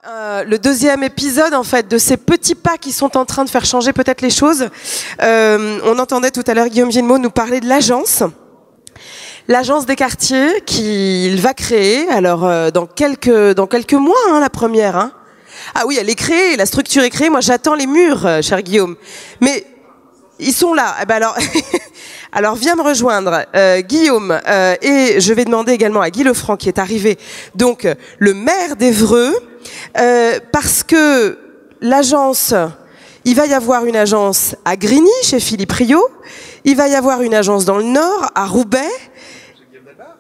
Le deuxième épisode en fait de ces petits pas qui sont en train de faire changer peut-être les choses. On entendait tout à l'heure Guillaume Villemot nous parler de l'agence des quartiers qu'il va créer. Alors dans quelques mois, hein, la première. Hein. Ah oui, elle est créée, la structure est créée. Moi, j'attends les murs, cher Guillaume. Mais ils sont là. Eh ben alors, alors viens me rejoindre, Guillaume. Et je vais demander également à Guy Lefranc qui est arrivé. Donc le maire d'Évreux. Parce que l'agence, il va y avoir une agence à Grigny, chez Philippe Riot, il va y avoir une agence dans le Nord, à Roubaix,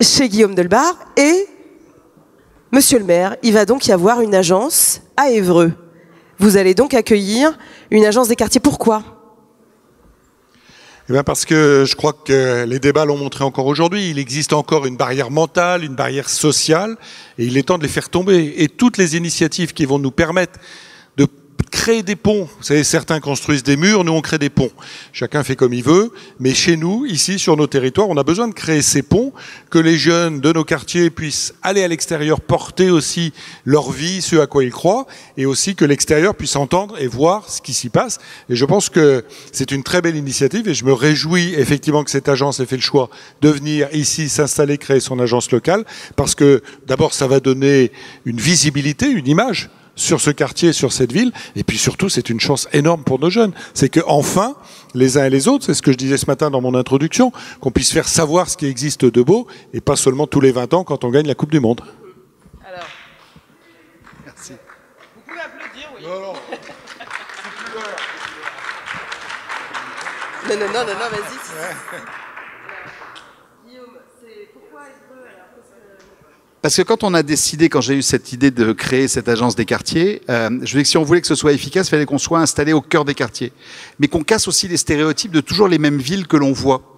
chez Guillaume Delbarre, et, monsieur le maire, il va donc y avoir une agence à Évreux. Vous allez donc accueillir une agence des quartiers. Pourquoi ? Eh bien parce que je crois que les débats l'ont montré encore aujourd'hui. Il existe encore une barrière mentale, une barrière sociale, et il est temps de les faire tomber. Et toutes les initiatives qui vont nous permettre de créer des ponts. Vous savez, certains construisent des murs, nous on crée des ponts. Chacun fait comme il veut, mais chez nous, ici, sur nos territoires, on a besoin de créer ces ponts, que les jeunes de nos quartiers puissent aller à l'extérieur, porter aussi leur vie, ce à quoi ils croient, et aussi que l'extérieur puisse entendre et voir ce qui s'y passe. Et je pense que c'est une très belle initiative, et je me réjouis effectivement que cette agence ait fait le choix de venir ici s'installer, créer son agence locale, parce que d'abord ça va donner une visibilité, une image sur ce quartier, sur cette ville, et puis surtout c'est une chance énorme pour nos jeunes. C'est qu'enfin, les uns et les autres, c'est ce que je disais ce matin dans mon introduction, qu'on puisse faire savoir ce qui existe de beau, et pas seulement tous les 20 ans quand on gagne la Coupe du Monde. Alors, merci. Vous pouvez applaudir, oui. Non, non, vas-y. Parce que quand on a décidé, quand j'ai eu cette idée de créer cette agence des quartiers, je me dis que si on voulait que ce soit efficace, il fallait qu'on soit installé au cœur des quartiers. Mais qu'on casse aussi les stéréotypes de toujours les mêmes villes que l'on voit.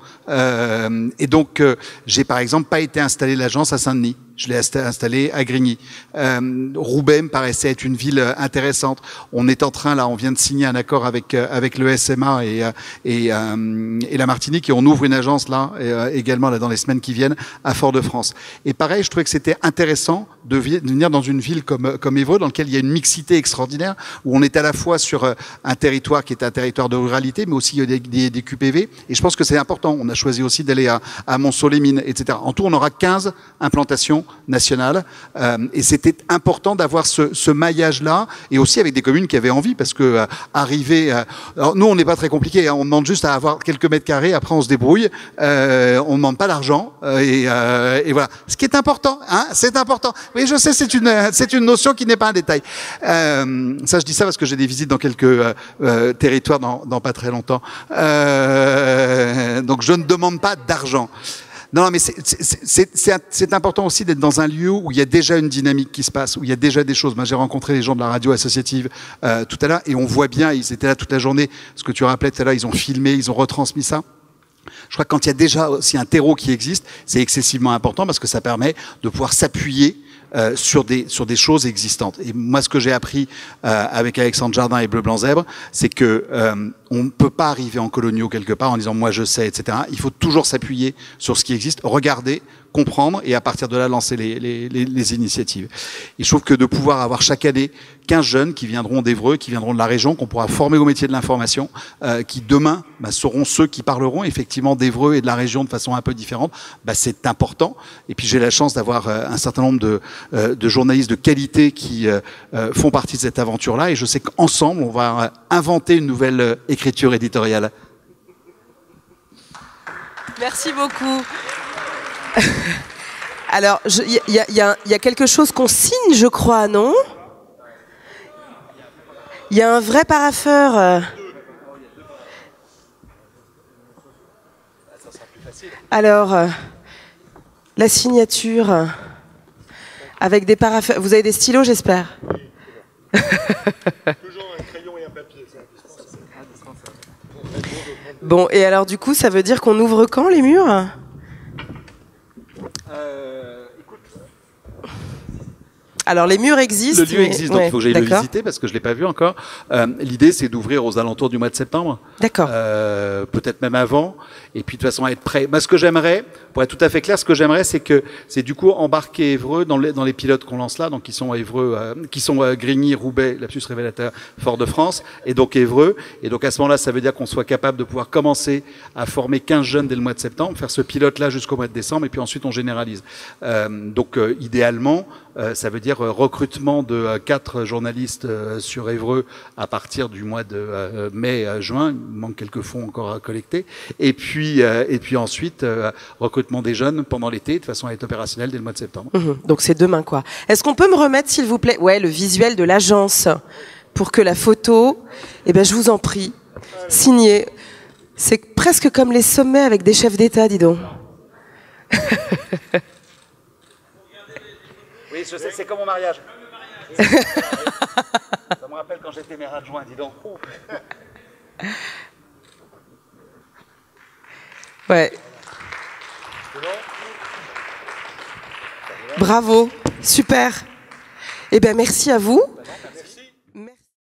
Et donc, j'ai par exemple pas été installé l'agence à Saint-Denis. Je l'ai installé à Grigny. Roubaix me paraissait être une ville intéressante. On est en train, là, on vient de signer un accord avec le SMA et la Martinique, et on ouvre une agence là, également là dans les semaines qui viennent, à Fort-de-France. Et pareil, je trouvais que c'était intéressant de venir dans une ville comme Évreux, dans laquelle il y a une mixité extraordinaire, où on est à la fois sur un territoire qui est un territoire de ruralité, mais aussi des QPV. Et je pense que c'est important. On a choisi aussi d'aller à Montceau-les-Mines, etc. En tout, on aura 15 implantations nationales, et c'était important d'avoir ce maillage-là, et aussi avec des communes qui avaient envie, parce que arriver... alors nous, on n'est pas très compliqué, hein, on demande juste à avoir quelques mètres carrés, après on se débrouille, on ne demande pas d'argent, et voilà. Ce qui est important, hein, c'est important. Oui, je sais, c'est une notion qui n'est pas un détail. Ça, je dis ça parce que j'ai des visites dans quelques territoires dans pas très longtemps. Donc je ne demande pas d'argent. Non, mais c'est important aussi d'être dans un lieu où il y a déjà une dynamique qui se passe, où il y a déjà des choses. Moi, j'ai rencontré les gens de la radio associative tout à l'heure, et on voit bien, ils étaient là toute la journée. Ce que tu rappelais tout à l'heure, ils ont filmé, ils ont retransmis ça. Je crois que quand il y a déjà aussi un terreau qui existe, c'est excessivement important parce que ça permet de pouvoir s'appuyer sur des choses existantes. Et moi, ce que j'ai appris avec Alexandre Jardin et Bleu Blanc Zèbre, c'est que on ne peut pas arriver en coloniaux quelque part en disant moi je sais, etc. Il faut toujours s'appuyer sur ce qui existe, regarder, comprendre, et à partir de là lancer les initiatives. Et je trouve que de pouvoir avoir chaque année 15 jeunes qui viendront d'Évreux, qui viendront de la région, qu'on pourra former au métier de l'information, qui demain seront ceux qui parleront effectivement d'Évreux et de la région de façon un peu différente, c'est important. Et puis j'ai la chance d'avoir un certain nombre de journalistes de qualité qui font partie de cette aventure-là, et je sais qu'ensemble on va inventer une nouvelle écriture éditoriale. Merci beaucoup. Alors, il y a quelque chose qu'on signe, je crois, non ? Il y a un vrai parapheur. Alors, la signature avec des parapheurs. Vous avez des stylos, j'espère. Toujours un crayon et un papier. Bon, et alors du coup, ça veut dire qu'on ouvre quand les murs ? Alors les murs existent. Le lieu existe, donc il faut que j'aille le d'accord. visiter parce que je l'ai pas vu encore. L'idée, c'est d'ouvrir aux alentours du mois de septembre. D'accord. Peut-être même avant. Et puis de toute façon à être prêt. Moi, ce que j'aimerais, pour être tout à fait clair, ce que j'aimerais, c'est du coup embarquer Évreux dans les pilotes qu'on lance là, donc qui sont à Évreux, qui sont à Grigny, Roubaix, lapsus révélateur, Fort-de-France, et donc Évreux. Et donc à ce moment-là, ça veut dire qu'on soit capable de pouvoir commencer à former 15 jeunes dès le mois de septembre, faire ce pilote-là jusqu'au mois de décembre, et puis ensuite on généralise. Donc idéalement, ça veut dire recrutement de 4 journalistes sur Évreux à partir du mois de mai-juin. Il manque quelques fonds encore à collecter. Et puis ensuite, recrutement des jeunes pendant l'été, de façon à être opérationnel dès le mois de septembre. Donc c'est demain, quoi. Est-ce qu'on peut me remettre, s'il vous plaît, le visuel de l'agence pour que la photo, je vous en prie, signée. C'est presque comme les sommets avec des chefs d'État, dis donc. Oui, je sais, c'est comme mon mariage. Ça me rappelle quand j'étais maire adjoint, dis donc. Ouais. Bravo, super. Merci à vous.